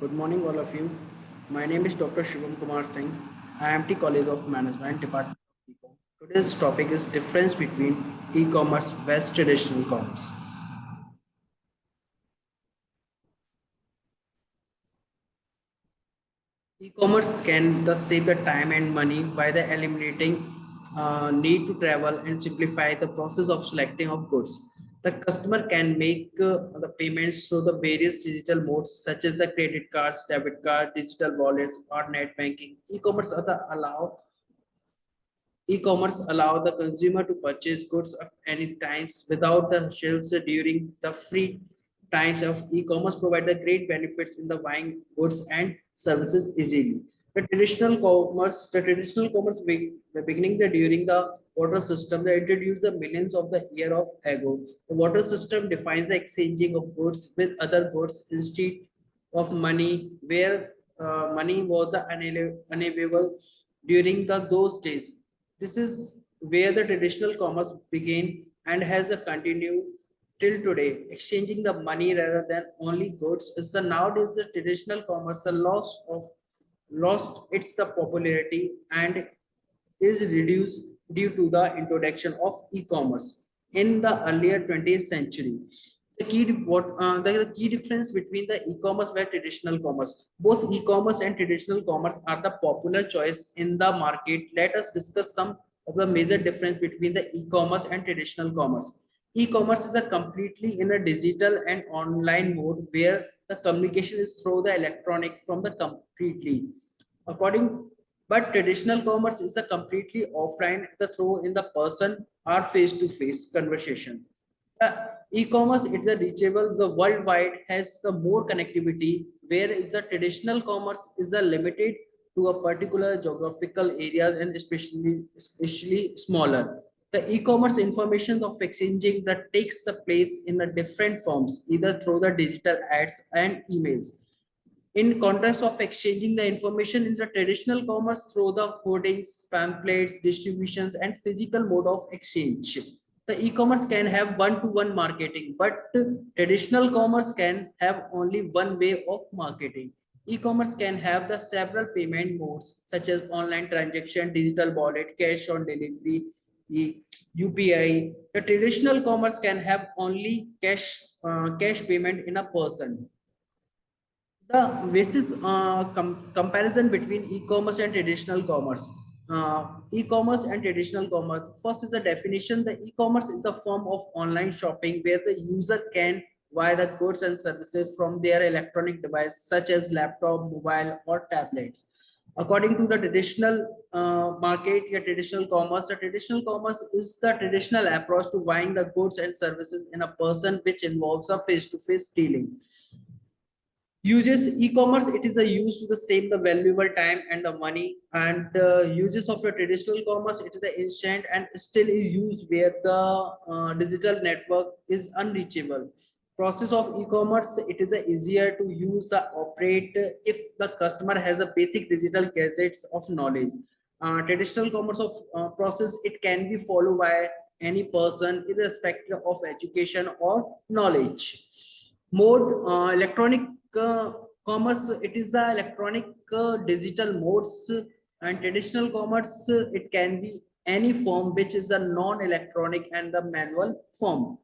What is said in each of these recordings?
Good morning, all of you. My name is Dr. Shubham Kumar Singh, IIMT College of Management, Department of Ecom. Today's topic is difference between e-commerce versus traditional commerce. E-commerce can thus save the time and money by the eliminating need to travel and simplify the process of selecting of goods. The customer can make the payments through the various digital modes such as the credit cards, debit card, digital wallets, or net banking. E-commerce allow the consumer to purchase goods of any times without the shelves during the free times of e-commerce provide the great benefits in the buying goods and services easily. The traditional commerce beginning during the water system, they introduced the millions of the year of ago. The water system defines the exchanging of goods with other goods instead of money, where money was the unavailable during those days. This is where the traditional commerce began and has a continued till today. Exchanging the money rather than only goods is the nowadays the traditional commerce a lost its the popularity and is reduced due to the introduction of e-commerce in the earlier 20th century. The key difference between the e-commerce and traditional commerce. Both e-commerce and traditional commerce are the popular choice in the market. Let us discuss some of the major difference between the e-commerce and traditional commerce. E-commerce is a completely in a digital and online mode where the communication is through the electronic from the completely. According but traditional commerce is a completely offline the through in the person or face-to-face conversation. E-commerce is the reachable the worldwide has the more connectivity, whereas the traditional commerce is a limited to a particular geographical areas and especially smaller. The e-commerce information of exchanging that takes the place in the different forms, either through the digital ads and emails. In contrast of exchanging the information in the traditional commerce through the hoardings, pamphlets, distributions, and physical mode of exchange. The e-commerce can have one-to-one marketing, but traditional commerce can have only one way of marketing. E-commerce can have the several payment modes such as online transaction, digital wallet, cash on delivery, UPI. The traditional commerce can have only cash payment in a person. The basis comparison between e-commerce and traditional commerce. E-commerce and traditional commerce. First is the definition. The e-commerce is a form of online shopping where the user can buy the goods and services from their electronic device such as laptop, mobile, or tablets. According to the traditional market, the traditional commerce is the traditional approach to buying the goods and services in a person, which involves a face-to-face dealing. Uses e-commerce, it is a use to the save the valuable time and the money, and uses of the traditional commerce, it is the instant and still is used where the digital network is unreachable. Process of e-commerce, it is a easier to use the operate if the customer has a basic digital gadgets of knowledge. Traditional commerce of process, it can be followed by any person irrespective of education or knowledge. Mode electronic commerce, it is the electronic digital modes, and traditional commerce, it can be any form which is a non-electronic and the manual form.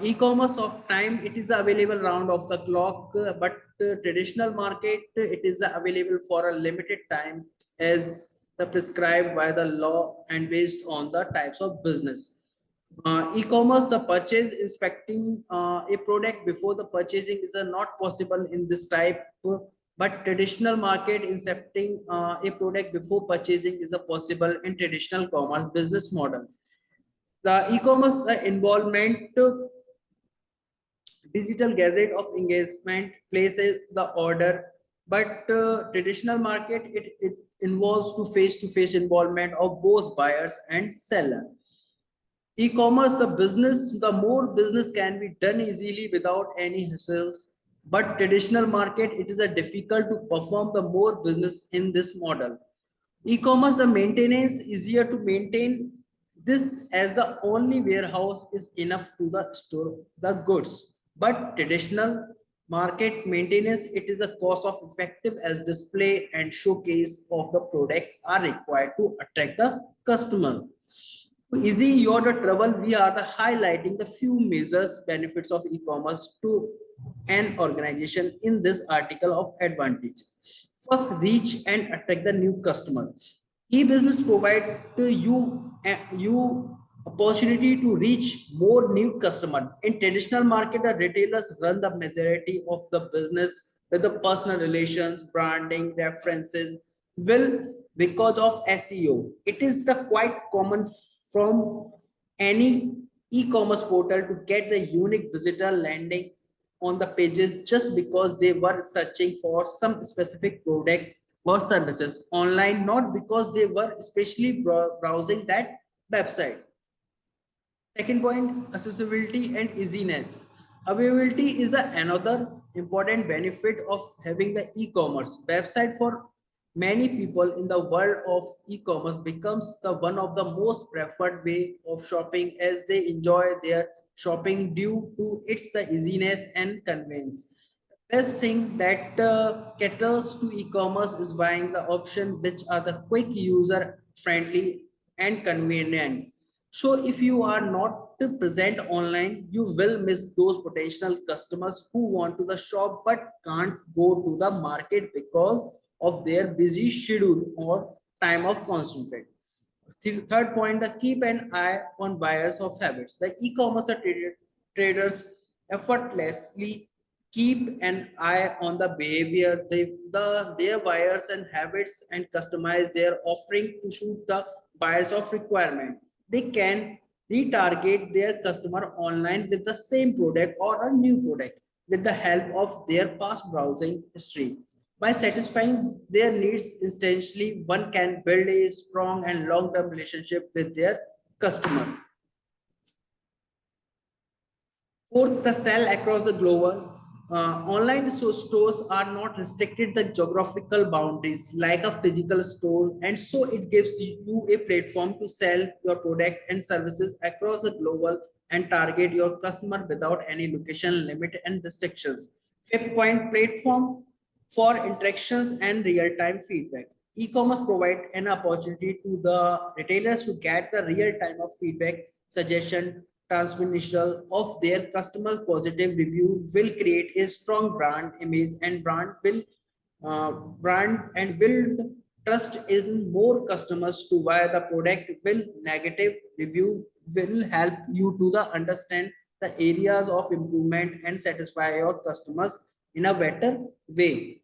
E-commerce of time, it is available round of the clock, but traditional market, it is available for a limited time as the prescribed by the law and based on the types of business. E-commerce, the purchase inspecting a product before the purchasing is not possible in this type, but traditional market inspecting a product before purchasing is a possible in traditional commerce business model. The e-commerce involvement, digital gadget of engagement places the order, but traditional market, it involves to face-to-face involvement of both buyers and seller. E-commerce, the business, the more business can be done easily without any hassles. But traditional market, it is a difficult to perform the more business in this model. E-commerce, the maintenance easier to maintain this as the only warehouse is enough to the store the goods. But traditional Market maintenance, it is a cost of effective as display and showcase of the product are required to attract the customer. To easy your trouble, we are the highlighting the few measures benefits of e-commerce to an organization in this article of advantages. First, reach and attract the new customers. E-business provide to you opportunity to reach more new customer. In traditional market, the retailers run the majority of the business with the personal relations, branding, references. Will because of SEO, it is the quite common from any e-commerce portal to get the unique visitor landing on the pages just because they were searching for some specific product or services online, not because they were especially browsing that website. Second point, accessibility and easiness. Availability is another important benefit of having the e-commerce website. For many people in the world of e-commerce becomes the one of the most preferred way of shopping as they enjoy their shopping due to its easiness and convenience. Best thing that caters to e-commerce is buying the option which are the quick, user friendly and convenient. So if you are not present online, you will miss those potential customers who want to the shop but can't go to the market because of their busy schedule or time of concentrate. Third point, the keep an eye on buyers of habits. The e-commerce traders effortlessly keep an eye on the behavior, their buyers and habits and customize their offering to suit the buyers of requirement. They can retarget their customer online with the same product or a new product with the help of their past browsing history. By satisfying their needs instantly, one can build a strong and long-term relationship with their customer. Fourth, the sell across the global. Online stores are not restricted the geographical boundaries like a physical store, and so it gives you a platform to sell your product and services across the global and target your customer without any location limit and restrictions. Fifth point, platform for interactions and real-time feedback. E-commerce provide an opportunity to the retailers to get the real-time of feedback, suggestion, transmission of their customer positive review will create a strong brand image and brand and build trust in more customers to buy the product. Will negative review will help you to the understand the areas of improvement and satisfy your customers in a better way.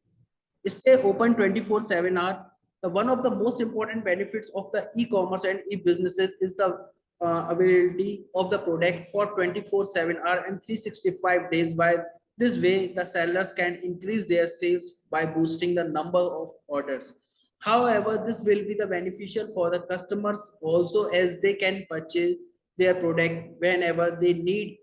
Stay open 24/7 hour. The one of the most important benefits of the e-commerce and e-businesses is the availability of the product for 24/7 hour and 365 days. By this way, the sellers can increase their sales by boosting the number of orders. However, this will be the beneficial for the customers also as they can purchase their product whenever they need,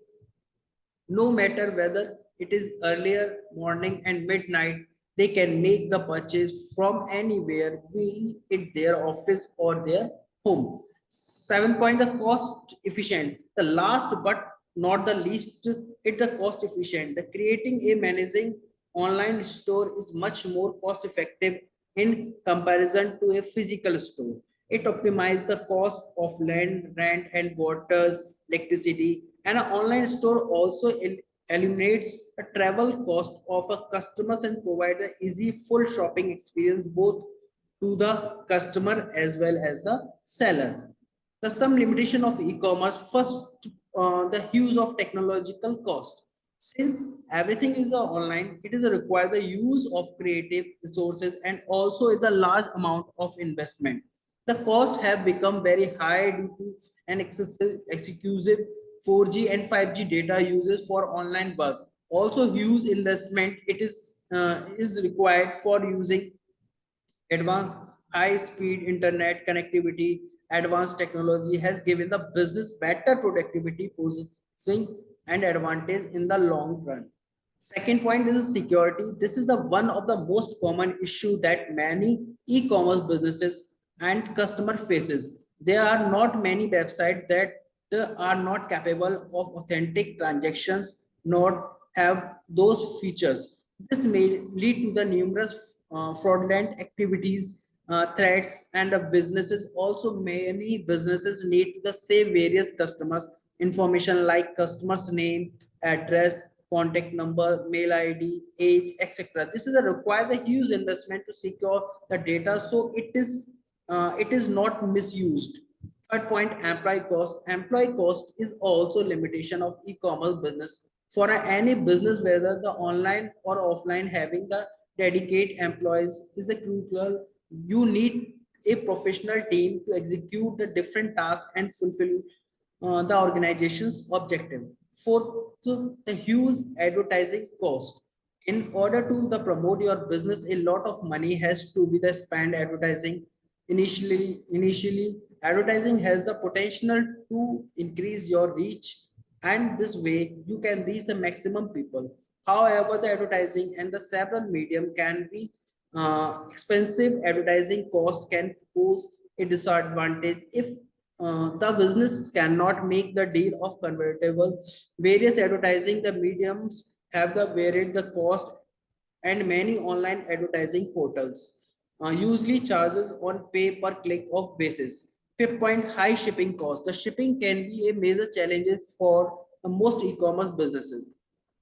no matter whether it is earlier morning and midnight. They can make the purchase from anywhere, be it their office or their home. 7 point, the cost efficient. The last but not the least, it the cost efficient. The creating a managing online store is much more cost effective in comparison to a physical store. It optimizes the cost of land, rent, and waters, electricity, and an online store also eliminates the travel cost of a customers and provide the easy full shopping experience both to the customer as well as the seller. The some limitation of e-commerce. First, the use of technological cost. Since everything is online, it is required the use of creative resources and also is a large amount of investment. The cost have become very high due to an exclusive 4G and 5G data uses for online work. Also, huge investment it is required for using advanced high-speed internet connectivity. Advanced technology has given the business better productivity, positioning, and advantage in the long run. Second point is security. This is the one of the most common issue that many e-commerce businesses and customer faces. There are not many websites that are not capable of authentic transactions, not have those features. This may lead to the numerous fraudulent activities, threats, and businesses. Also, many businesses need to the save various customers information like customer's name, address, contact number, mail ID, age, etc. This is a require the huge investment to secure the data, so it is not misused. Third point, employee cost. Employee cost is also limitation of e-commerce business. For any business, whether the online or offline, having the dedicated employees is a crucial. You need a professional team to execute the different tasks and fulfill the organization's objective. Fourth, the huge advertising cost. In order to the promote your business, a lot of money has to be the spent advertising. Initially, advertising has the potential to increase your reach, and this way you can reach the maximum people. However, the advertising and the several medium can be expensive. Advertising cost can pose a disadvantage if the business cannot make the deal of convertible. Various advertising the mediums have the varied the cost, and many online advertising portals usually charges on pay per click of basis. Fifth point, high shipping cost. The shipping can be a major challenge for most e-commerce businesses.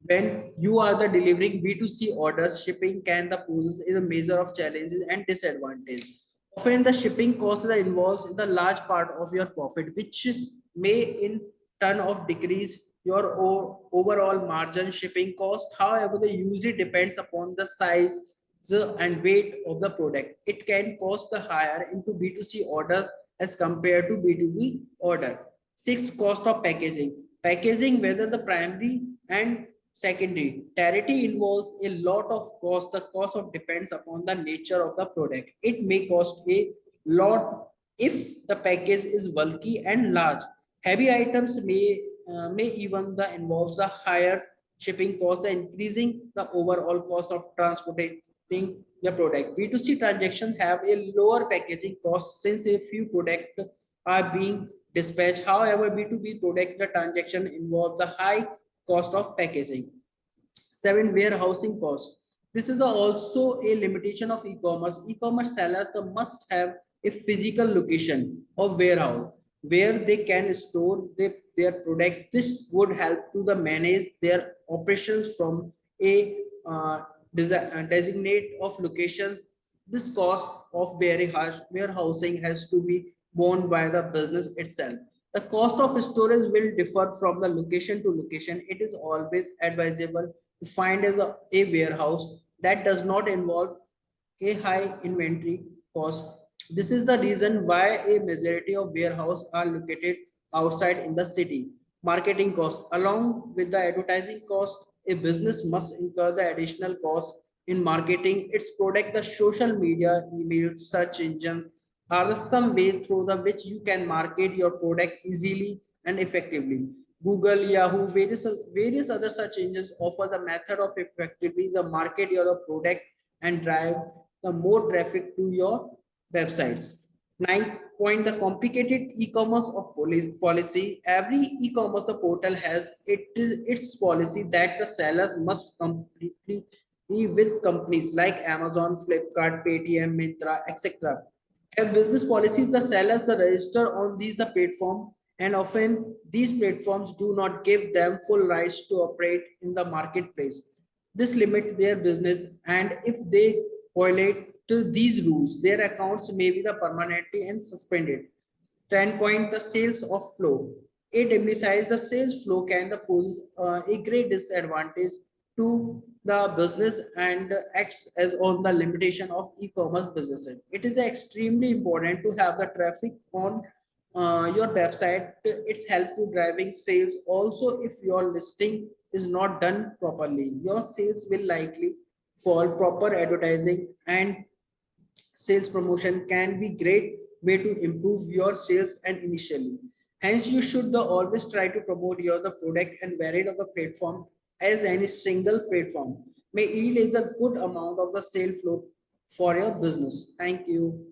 When you are the delivering B2C orders, shipping can the poses is a measure of challenges and disadvantage. Often the shipping cost that involves the large part of your profit, which may in turn of decrease your overall margin. Shipping cost, however, they usually depends upon the size and weight of the product. It can cost the higher into B2C orders as compared to B2B order. Sixth, cost of packaging. Packaging, whether the primary and secondary, charity involves a lot of cost. The cost of depends upon the nature of the product. It may cost a lot if the package is bulky and large. Heavy items may even the involves the higher shipping cost, increasing the overall cost of transporting the product. B2C transactions have a lower packaging cost since a few products are being dispatched. However, B2B product the transaction involve the high cost of packaging. Seven, warehousing cost. This is also a limitation of e-commerce. E-commerce sellers the must have a physical location or warehouse where they can store their product. This would help to the manage their operations from a designate of locations. This cost of warehousing has to be borne by the business itself. The cost of storage will differ from the location to location. It is always advisable to find a warehouse that does not involve a high inventory cost. This is the reason why a majority of warehouses are located outside in the city. Marketing cost. Along with the advertising cost, a business must incur the additional cost in marketing its product. The social media, email, search engines are the some way through the which you can market your product easily and effectively. Google, Yahoo, various other search engines offer the method of effectively the market your product and drive the more traffic to your websites. Ninth point, the complicated e-commerce of policy. Every e-commerce portal has its policy that the sellers must completely with companies like Amazon, Flipkart, Paytm, Myntra, etc. Have business policies, the sellers the register on these the platform, and often these platforms do not give them full rights to operate in the marketplace. This limit their business, and if they violate to these rules, their accounts may be the permanently and suspended. 10 point, the sales of flow. It emphasizes the sales flow can the pose a great disadvantage to the business and acts as on the limitation of e-commerce businesses. It is extremely important to have the traffic on your website. It's help to driving sales. Also, if your listing is not done properly, your sales will likely fall. Proper advertising and sales promotion can be great way to improve your sales and initially. Hence, you should always try to promote your the product and varied of the platform as any single platform may yield is a good amount of the sale flow for your business. Thank you.